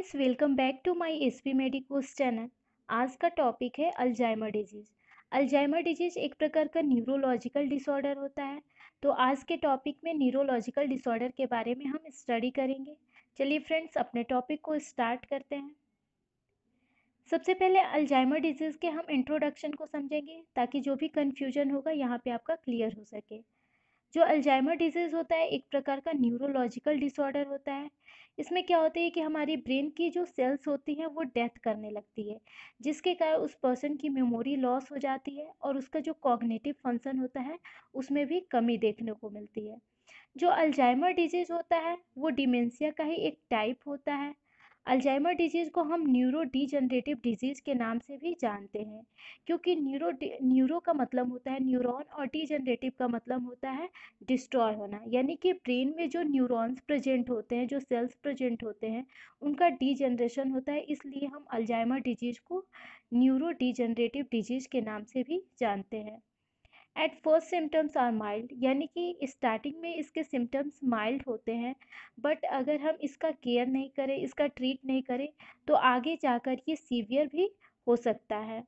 Friends, welcome back to my SP medicos channel. आज का topic है अल्जाइमर डिजीज। अल्जाइमर डिजीज एक प्रकार का न्यूरोलॉजिकल डिसऑर्डर होता है। तो आज के टॉपिक में न्यूरोलॉजिकल डिसऑर्डर के बारे में हम स्टडी करेंगे। चलिए फ्रेंड्स, अपने टॉपिक को स्टार्ट करते हैं। सबसे पहले अल्जाइमर डिजीज के हम इंट्रोडक्शन को समझेंगे ताकि जो भी कन्फ्यूजन होगा यहाँ पे आपका क्लियर हो सके। जो अल्जाइमर डिजीज़ होता है एक प्रकार का न्यूरोलॉजिकल डिसऑर्डर होता है। इसमें क्या होता है कि हमारी ब्रेन की जो सेल्स होती हैं वो डेथ करने लगती है, जिसके कारण उस पर्सन की मेमोरी लॉस हो जाती है और उसका जो कॉग्निटिव फंक्शन होता है उसमें भी कमी देखने को मिलती है। जो अल्जाइमर डिजीज़ होता है वो डिमेंशिया का ही एक टाइप होता है। अल्जाइमर डिजीज़ को हम न्यूरो डीजनरेटिव डिजीज़ के नाम से भी जानते हैं, क्योंकि न्यूरो का मतलब होता है न्यूरॉन और डीजनरेटिव का मतलब होता है डिस्ट्रॉय होना, यानी कि ब्रेन में जो न्यूरॉन्स प्रेजेंट होते हैं, जो सेल्स प्रेजेंट होते हैं, उनका डीजनरेशन होता है। इसलिए हम अल्जाइमर डिजीज़ को न्यूरो डीजनरेटिव डिजीज़ के नाम से भी जानते हैं। At first symptoms are mild, यानी कि स्टार्टिंग में इसके सिम्टम्स माइल्ड होते हैं, बट अगर हम इसका केयर नहीं करें, इसका ट्रीट नहीं करें, तो आगे जाकर ये सीवियर भी हो सकता है।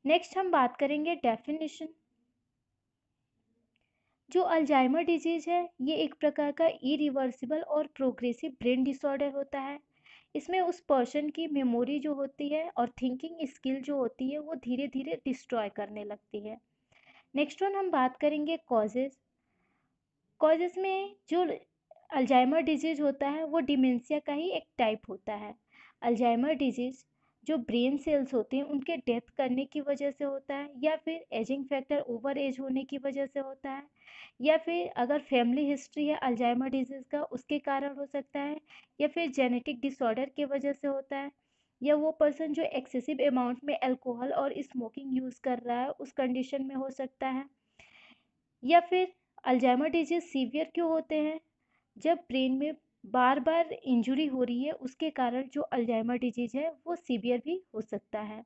नेक्स्ट हम बात करेंगे डेफिनेशन। जो अल्जाइमर डिजीज है ये एक प्रकार का इरिवर्सिबल और प्रोग्रेसिव ब्रेन डिसऑर्डर होता है। इसमें उस पर्सन की मेमोरी जो होती है और थिंकिंग स्किल जो होती है वो धीरे धीरे डिस्ट्रॉय करने लगती है। नेक्स्ट वन हम बात करेंगे कॉजेज। कॉजेज में जो अल्जाइमर डिजीज होता है वो डिमेंशिया का ही एक टाइप होता है। अल्जाइमर डिजीज जो ब्रेन सेल्स होते हैं उनके डेथ करने की वजह से होता है, या फिर एजिंग फैक्टर ओवर एज होने की वजह से होता है, या फिर अगर फैमिली हिस्ट्री है अल्जाइमर डिजीज का उसके कारण हो सकता है, या फिर जेनेटिक डिसऑर्डर की वजह से होता है, या वो पर्सन जो एक्सेसिव अमाउंट में अल्कोहल और स्मोकिंग यूज़ कर रहा है उस कंडीशन में हो सकता है, या फिर अल्जाइमर डिजीज सीवियर क्यों होते हैं, जब ब्रेन में बार बार इंजुरी हो रही है उसके कारण जो अल्जाइमर डिजीज है वो सीवियर भी हो सकता है,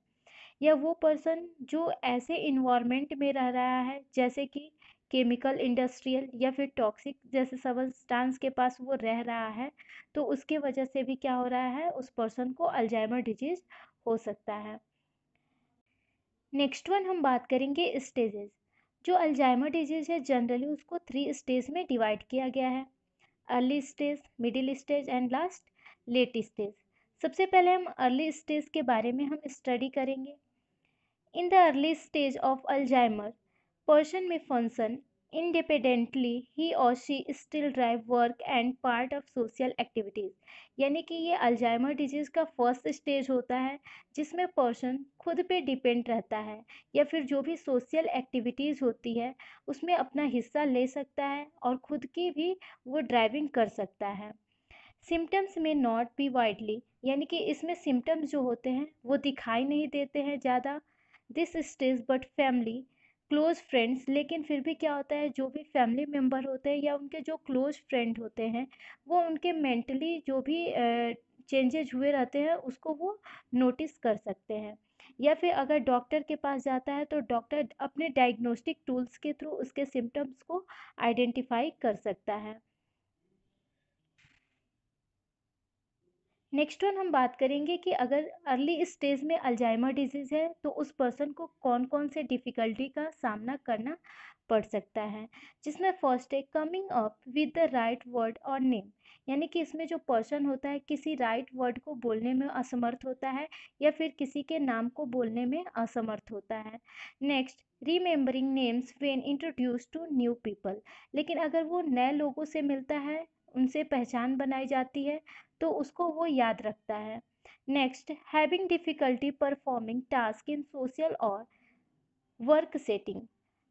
या वो पर्सन जो ऐसे इन्वायरमेंट में रह रहा है जैसे कि केमिकल इंडस्ट्रियल या फिर टॉक्सिक जैसे सब्सटेंस के पास वो रह रहा है, तो उसके वजह से भी क्या हो रहा है, उस पर्सन को अल्जाइमर डिजीज हो सकता है। नेक्स्ट वन हम बात करेंगे स्टेजेस। जो अल्जाइमर डिजीज है जनरली उसको 3 स्टेज में डिवाइड किया गया है: early stage, middle stage and last late stage. सबसे पहले हम अर्ली स्टेज के बारे में हम स्टडी करेंगे। In the early stage of Alzheimer, person may function independently, he or she still drive work and part of social activities। यानी कि ये अल्जाइमर डिजीज़ का फर्स्ट स्टेज होता है जिसमें पर्सन खुद पे डिपेंड रहता है, या फिर जो भी सोशल एक्टिविटीज़ होती है उसमें अपना हिस्सा ले सकता है और खुद की भी वो ड्राइविंग कर सकता है। सिम्टम्स में नॉट बी वाइडली, यानी कि इसमें सिम्टम्स जो होते हैं वो दिखाई नहीं देते हैं ज़्यादा this stage, but family close friends, लेकिन फिर भी क्या होता है, जो भी फैमिली मेम्बर होते हैं या उनके जो क्लोज फ्रेंड होते हैं वो उनके मेंटली जो भी चेंजेज हुए रहते हैं उसको वो नोटिस कर सकते हैं, या फिर अगर डॉक्टर के पास जाता है तो डॉक्टर अपने डायग्नोस्टिक टूल्स के थ्रू उसके सिम्टम्स को आइडेंटिफाई कर सकता है। नेक्स्ट वन हम बात करेंगे कि अगर अर्ली स्टेज में अल्जाइमर डिजीज़ है तो उस पर्सन को कौन कौन से डिफ़िकल्टी का सामना करना पड़ सकता है, जिसमें फर्स्ट है coming up with the right word और नेम। यानी कि इसमें जो पर्सन होता है किसी राइट वर्ड को बोलने में असमर्थ होता है, या फिर किसी के नाम को बोलने में असमर्थ होता है। Next, remembering names when introduce to new people, लेकिन अगर वो नए लोगों से मिलता है, उनसे पहचान बनाई जाती है, तो उसको वो याद रखता है। Next, having difficulty performing task in social और वर्क सेटिंग,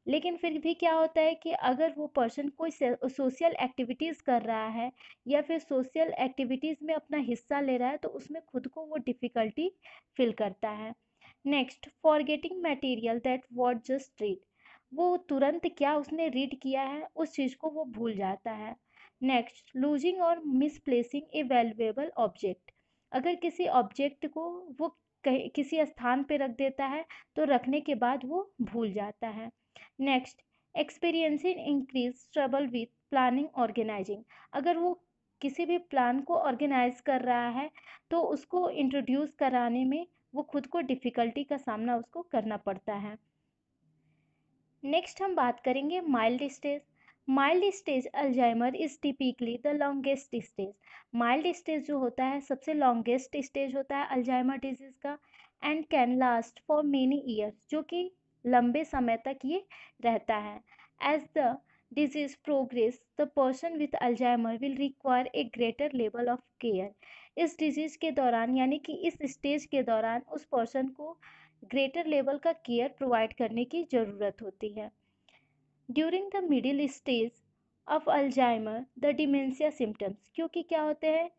लेकिन फिर भी क्या होता है कि अगर वो पर्सन कोई सोशल एक्टिविटीज़ कर रहा है या फिर सोशल एक्टिविटीज़ में अपना हिस्सा ले रहा है तो उसमें खुद को वो डिफ़िकल्टी फील करता है। Next, forgetting material that what just read, वो तुरंत क्या उसने रीड किया है उस चीज़ को वो भूल जाता है। नेक्स्ट, लूजिंग और मिसप्लेसिंग ए वैल्यूएबल ऑब्जेक्ट, अगर किसी ऑब्जेक्ट को वो कहीं किसी स्थान पे रख देता है तो रखने के बाद वो भूल जाता है। Next, experiencing increase trouble with planning organizing, अगर वो किसी भी प्लान को ऑर्गेनाइज कर रहा है तो उसको इंट्रोड्यूस कराने में वो खुद को डिफ़िकल्टी का सामना उसको करना पड़ता है। नेक्स्ट हम बात करेंगे mild stage. Mild stage Alzheimer is typically the longest stage. Mild stage जो होता है सबसे लॉन्गेस्ट स्टेज होता है अल्जाइमर डिजीज का, and can last for many years, जो कि लंबे समय तक ये रहता है। As the disease progress, the person with Alzheimer will require a greater level of care. इस डिजीज के दौरान यानी कि इस स्टेज के दौरान उस पर्सन को ग्रेटर लेवल का केयर प्रोवाइड करने की ज़रूरत होती है। During the middle stage of Alzheimer the dementia symptoms, क्योंकि क्या होते हैं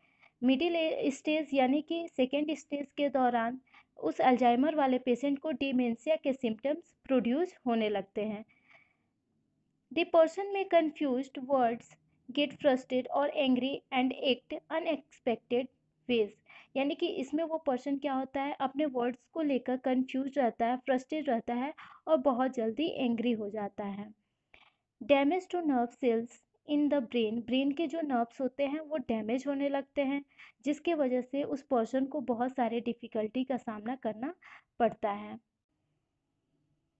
मिडिल स्टेज यानी कि सेकेंड स्टेज के दौरान उस अल्जाइमर वाले पेशेंट को डिमेंशिया के सिम्टम्स प्रोड्यूस होने लगते हैं। The person may confused words, get frustrated or angry and act unexpected ways। यानी कि इसमें वो पर्सन क्या होता है अपने वर्ड्स को लेकर कंफ्यूज रहता है, फ्रस्ट्रेट रहता है और बहुत जल्दी एंग्री हो जाता है। Damage to nerve cells in the brain, brain के जो नर्व्स होते हैं वो डैमेज होने लगते हैं, जिसके वजह से उस पर्सन को बहुत सारे डिफ़िकल्टी का सामना करना पड़ता है।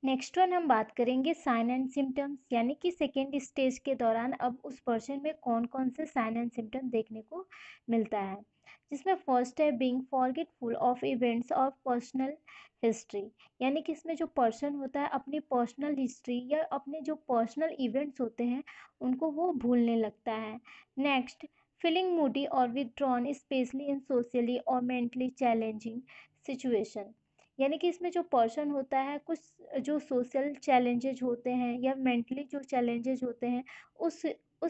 नेक्स्ट वन हम बात करेंगे साइन एंड सिम्टम्स, यानी कि सेकेंड स्टेज के दौरान अब उस पर्सन में कौन कौन से साइन एंड सिम्टम देखने को मिलता है, जिसमें फर्स्ट है बीइंग फॉरगेटफुल ऑफ इवेंट्स और पर्सनल हिस्ट्री। यानी कि इसमें जो पर्सन होता है अपनी पर्सनल हिस्ट्री या अपने जो पर्सनल इवेंट्स होते हैं उनको वो भूलने लगता है। नेक्स्ट, फीलिंग मूडी और विथड्रॉन स्पेशली इन सोशली और मेंटली चैलेंजिंग सिचुएशन। यानी कि इसमें जो पर्सन होता है कुछ जो सोशल चैलेंजेज होते हैं या मेंटली जो चैलेंजेज होते हैं उस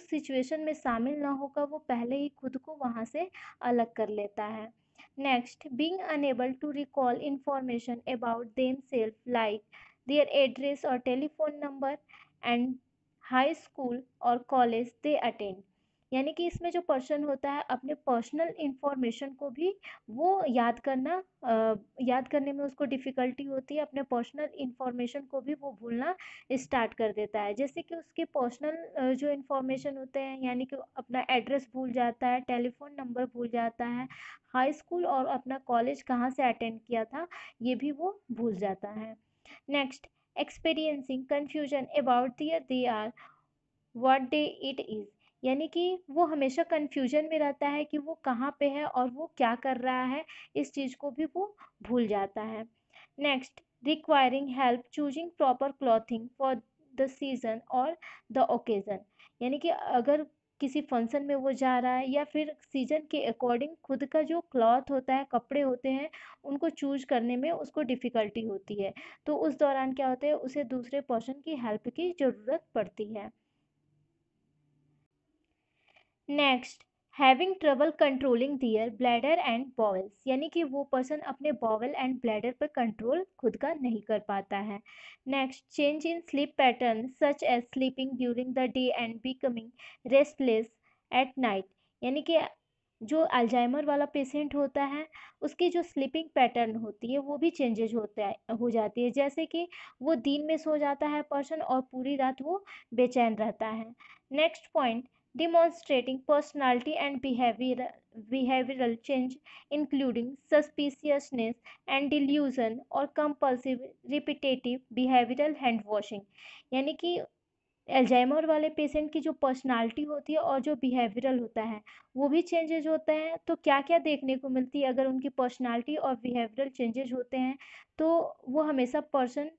सिचुएशन में शामिल ना होकर वो पहले ही खुद को वहाँ से अलग कर लेता है। Next, being unable to recall information about themselves like their address और telephone number and high school और कॉलेज दे अटेंड। यानी कि इसमें जो पर्सन होता है अपने पर्सनल इंफॉर्मेशन को भी वो याद करने में उसको डिफ़िकल्टी होती है, अपने पर्सनल इंफॉर्मेशन को भी वो भूलना स्टार्ट कर देता है। जैसे कि उसके पर्सनल जो इंफॉर्मेशन होते हैं यानी कि अपना एड्रेस भूल जाता है, टेलीफोन नंबर भूल जाता है, हाई स्कूल और अपना कॉलेज कहाँ से अटेंड किया था ये भी वो भूल जाता है। Next, experiencing confusion about they are what day it is. यानी कि वो हमेशा कन्फ्यूजन में रहता है कि वो कहाँ पे है और वो क्या कर रहा है, इस चीज़ को भी वो भूल जाता है। Next, requiring help choosing proper clothing for the season और द ओकेजन। यानी कि अगर किसी फंक्शन में वो जा रहा है या फिर सीजन के अकॉर्डिंग खुद का जो क्लॉथ होता है, कपड़े होते हैं, उनको चूज करने में उसको डिफ़िकल्टी होती है, तो उस दौरान क्या होता है उसे दूसरे पर्सन की हेल्प की ज़रूरत पड़ती है। Next, having trouble controlling their bladder and bowels. यानी कि वो पर्सन अपने बॉवल एंड ब्लैडर पर कंट्रोल खुद का नहीं कर पाता है। Next, change in sleep pattern such as sleeping during the day and becoming restless at night. यानी कि जो अल्जाइमर वाला पेशेंट होता है उसकी जो स्लीपिंग पैटर्न होती है वो भी चेंजेज हो जाती है, जैसे कि वो दिन में सो जाता है पर्सन और पूरी रात वो बेचैन रहता है। Next point, demonstrating personality and behavioral change including suspiciousness and delusion or compulsive repetitive behavioral hand washing। यानी कि अल्जाइमर वाले पेशेंट की जो पर्सनालिटी होती है और जो बिहेवियरल होता है वो भी चेंजेज होते हैं। तो क्या क्या देखने को मिलती है अगर उनकी पर्सनालिटी और बिहेवियरल चेंजेज होते हैं, तो वो हमेशा पर्सन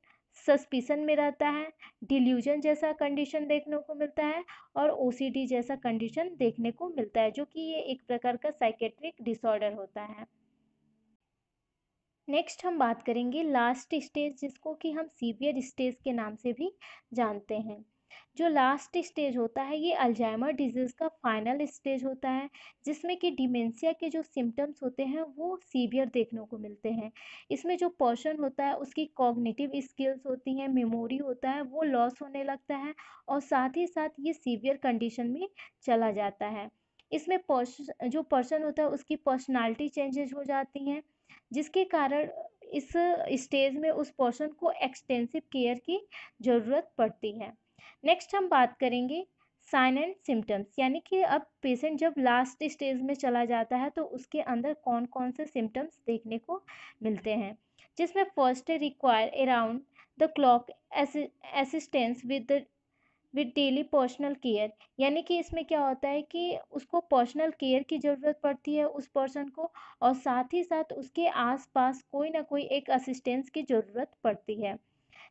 सस्पिशन में रहता है, डिल्यूजन जैसा कंडीशन देखने को मिलता है और ओसीडी जैसा कंडीशन देखने को मिलता है, जो कि ये एक प्रकार का साइकेट्रिक डिसऑर्डर होता है। नेक्स्ट हम बात करेंगे लास्ट स्टेज, जिसको कि हम सीवियर स्टेज के नाम से भी जानते हैं। जो लास्ट स्टेज होता है ये अल्जाइमर डिजीज़ का फाइनल स्टेज होता है, जिसमें कि डिमेंशिया के जो सिम्टम्स होते हैं वो सीवियर देखने को मिलते हैं। इसमें जो पर्सन होता है उसकी कॉग्निटिव स्किल्स होती हैं, मेमोरी होता है वो लॉस होने लगता है और साथ ही साथ ये सीवियर कंडीशन में चला जाता है। इसमें जो पर्सन होता है उसकी पर्सनालिटी चेंजेस हो जाती हैं, जिसके कारण इस स्टेज में उस पर्सन को एक्सटेंसिव केयर की ज़रूरत पड़ती है। नेक्स्ट हम बात करेंगे साइन एंड सिम्टम्स, यानी कि अब पेशेंट जब लास्ट स्टेज में चला जाता है तो उसके अंदर कौन कौन से सिम्टम्स देखने को मिलते हैं, जिसमें फर्स्ट है require around the clock assistance with daily personal care, यानी कि इसमें क्या होता है कि उसको पर्सनल केयर की ज़रूरत पड़ती है उस पर्सन को, और साथ ही साथ उसके आसपास कोई ना कोई एक असिस्टेंस की ज़रूरत पड़ती है।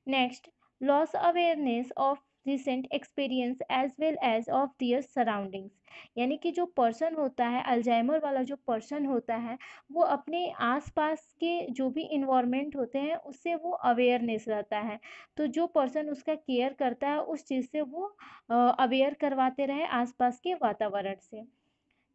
Next, loss awareness of recent experience as well as of their surroundings, यानी कि जो पर्सन होता है, अल्जाइमर वाला जो पर्सन होता है, वो अपने आसपास के जो भी इन्वायरमेंट होते हैं उससे वो अवेयरनेस रहता है। तो जो पर्सन उसका केयर करता है उस चीज़ से वो अवेयर करवाते रहे आसपास के वातावरण से।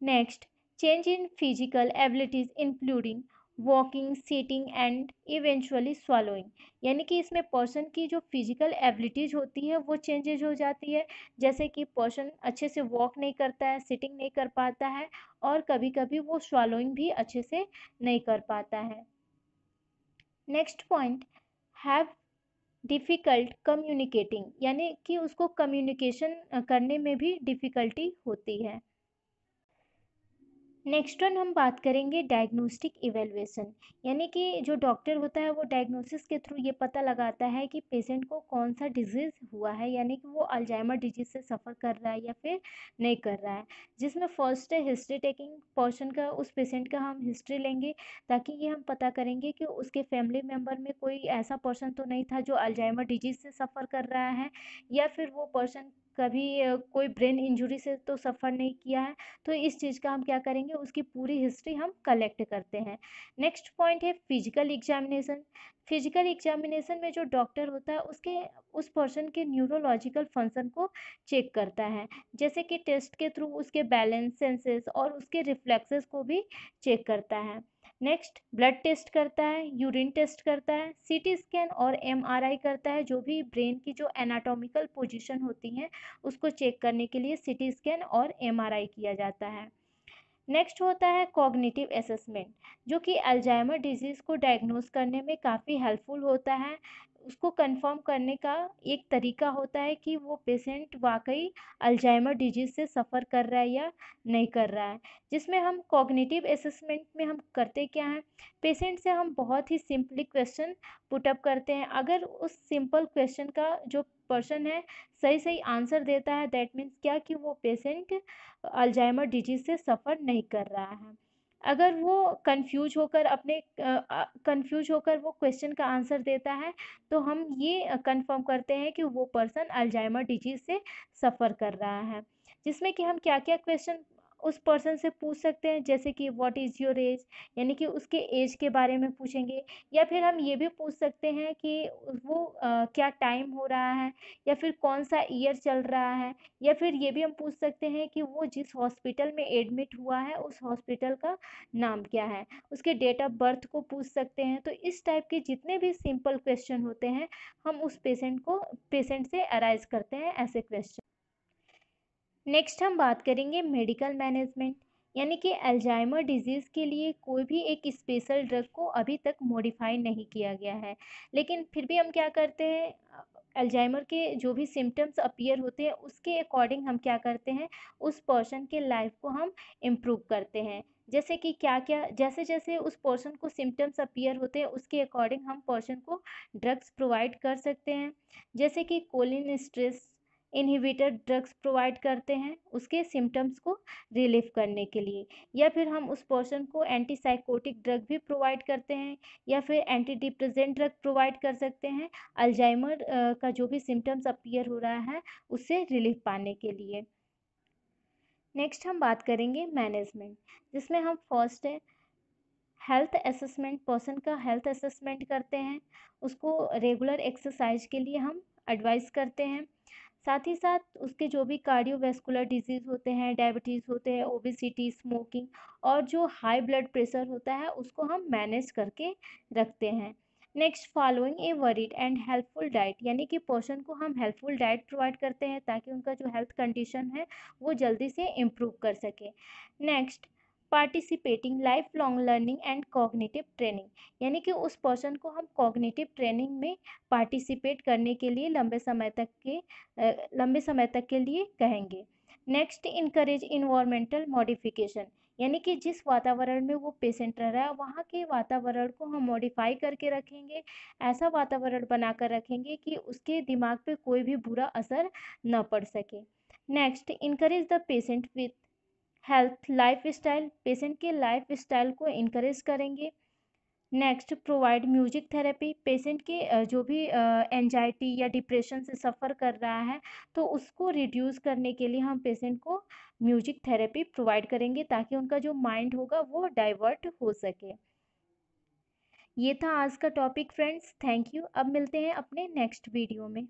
Next, change in physical abilities including walking, sitting and eventually swallowing, यानी कि इसमें पर्सन की जो फिजिकल एबिलिटीज होती है वो चेंजेज हो जाती है, जैसे कि पर्सन अच्छे से वॉक नहीं करता है, सिटिंग नहीं कर पाता है, और कभी कभी वो swallowing भी अच्छे से नहीं कर पाता है। Next point, have difficult communicating, यानी कि उसको कम्युनिकेशन करने में भी डिफ़िकल्टी होती है। नेक्स्ट वन हम बात करेंगे डायग्नोस्टिक इवेलुएशन, यानी कि जो डॉक्टर होता है वो डायग्नोसिस के थ्रू ये पता लगाता है कि पेशेंट को कौन सा डिजीज़ हुआ है, यानी कि वो अल्जाइमर डिजीज़ से सफ़र कर रहा है या फिर नहीं कर रहा है, जिसमें फर्स्ट है हिस्ट्री टेकिंग, पर्सन का, उस पेशेंट का हम हिस्ट्री लेंगे ताकि ये हम पता करेंगे कि उसके फैमिली मेम्बर में कोई ऐसा पर्सन तो नहीं था जो अल्जाइमर डिजीज़ से सफ़र कर रहा है, या फिर वो पर्सन कभी कोई ब्रेन इंजरी से तो सफ़र नहीं किया है। तो इस चीज़ का हम क्या करेंगे, उसकी पूरी हिस्ट्री हम कलेक्ट करते हैं। नेक्स्ट पॉइंट है फिजिकल एग्जामिनेशन। फिजिकल एग्जामिनेशन में जो डॉक्टर होता है उसके उस पर्सन के न्यूरोलॉजिकल फंक्शन को चेक करता है, जैसे कि टेस्ट के थ्रू उसके बैलेंस, सेंसेस और उसके रिफ्लेक्सेस को भी चेक करता है। नेक्स्ट, ब्लड टेस्ट करता है, यूरिन टेस्ट करता है, सीटी स्कैन और एमआरआई करता है, जो भी ब्रेन की जो एनाटॉमिकल पोजीशन होती हैं उसको चेक करने के लिए सीटी स्कैन और एमआरआई किया जाता है। नेक्स्ट होता है कॉग्निटिव असेसमेंट, जो कि अल्जाइमर डिजीज़ को डायग्नोस करने में काफ़ी हेल्पफुल होता है। उसको कंफर्म करने का एक तरीका होता है कि वो पेशेंट वाकई अल्जाइमर डिजीज़ से सफ़र कर रहा है या नहीं कर रहा है, जिसमें हम कॉग्निटिव असेसमेंट में हम करते क्या हैं, पेशेंट से हम बहुत ही सिंपली क्वेश्चन पुटअप करते हैं। अगर उस सिंपल क्वेश्चन का जो पर्सन है सही सही आंसर देता है, दैट मीन्स क्या कि वो पेशेंट अल्जाइमर डिजीज़ से सफ़र नहीं कर रहा है। अगर वो कंफ्यूज होकर वो क्वेश्चन का आंसर देता है तो हम ये कंफर्म करते हैं कि वो पर्सन अल्जाइमर डिजीज़ से सफ़र कर रहा है, जिसमें कि हम क्या क्या क्वेश्चन उस पर्सन से पूछ सकते हैं, जैसे कि व्हाट इज़ योर एज, यानी कि उसके एज के बारे में पूछेंगे, या फिर हम ये भी पूछ सकते हैं कि वो क्या टाइम हो रहा है, या फिर कौन सा ईयर चल रहा है, या फिर ये भी हम पूछ सकते हैं कि वो जिस हॉस्पिटल में एडमिट हुआ है उस हॉस्पिटल का नाम क्या है, उसके डेट ऑफ बर्थ को पूछ सकते हैं। तो इस टाइप के जितने भी सिंपल क्वेश्चन होते हैं हम उस पेशेंट से अराइज करते हैं ऐसे क्वेश्चन। नेक्स्ट हम बात करेंगे मेडिकल मैनेजमेंट, यानी कि अल्जाइमर डिजीज़ के लिए कोई भी एक स्पेशल ड्रग को अभी तक मॉडिफाई नहीं किया गया है, लेकिन फिर भी हम क्या करते हैं, अल्जाइमर के जो भी सिम्टम्स अपीयर होते हैं उसके अकॉर्डिंग हम क्या करते हैं, उस पर्सन के लाइफ को हम इम्प्रूव करते हैं। जैसे कि क्या क्या, जैसे जैसे उस पर्सन को सिम्टम्स अपीयर होते हैं उसके अकॉर्डिंग हम पर्सन को ड्रग्स प्रोवाइड कर सकते हैं, जैसे कि cholinesterase inhibitor drugs provide करते हैं उसके सिम्टम्स को रिलीफ करने के लिए, या फिर हम उस पर्सन को एंटीसाइकोटिक ड्रग भी प्रोवाइड करते हैं, या फिर एंटी डिप्रेसेंट ड्रग प्रोवाइड कर सकते हैं अल्जाइमर का जो भी सिम्टम्स अपीयर हो रहा है उससे रिलीफ पाने के लिए। नेक्स्ट हम बात करेंगे मैनेजमेंट, जिसमें हम फर्स्ट है हेल्थ असेसमेंट, पर्सन का हेल्थ असेसमेंट करते हैं, उसको रेगुलर एक्सरसाइज के लिए हम एडवाइस करते हैं, साथ ही साथ उसके जो भी कार्डियोवैस्कुलर डिजीज़ होते हैं, डायबिटीज़ होते हैं, ओबेसिटी, स्मोकिंग और जो हाई ब्लड प्रेशर होता है उसको हम मैनेज करके रखते हैं। Next, following A worried and helpful diet, यानी कि पर्सन को हम हेल्पफुल डाइट प्रोवाइड करते हैं ताकि उनका जो हेल्थ कंडीशन है वो जल्दी से इम्प्रूव कर सके। Next, participating life long learning and cognitive training, यानी कि उस पर्सन को हम कॉग्निटिव ट्रेनिंग में पार्टिसिपेट करने के लिए लंबे समय तक के लिए कहेंगे। नेक्स्ट, इनकरेज इन्वायरमेंटल मॉडिफिकेशन, यानी कि जिस वातावरण में वो पेशेंट रह रहा है वहाँ के वातावरण को हम मॉडिफाई करके रखेंगे, ऐसा वातावरण बनाकर रखेंगे कि उसके दिमाग पे कोई भी बुरा असर न पड़ सके। Next, encourage the patient with health life style, patient के लाइफ स्टाइल को इनकरेज करेंगे। Next, provide music therapy, patient के जो भी एंजाइटी या डिप्रेशन से सफ़र कर रहा है तो उसको रिड्यूस करने के लिए हम पेशेंट को म्यूजिक थेरेपी प्रोवाइड करेंगे ताकि उनका जो माइंड होगा वो डाइवर्ट हो सके। ये था आज का टॉपिक फ्रेंड्स, थैंक यू। अब मिलते हैं अपने नेक्स्ट वीडियो में।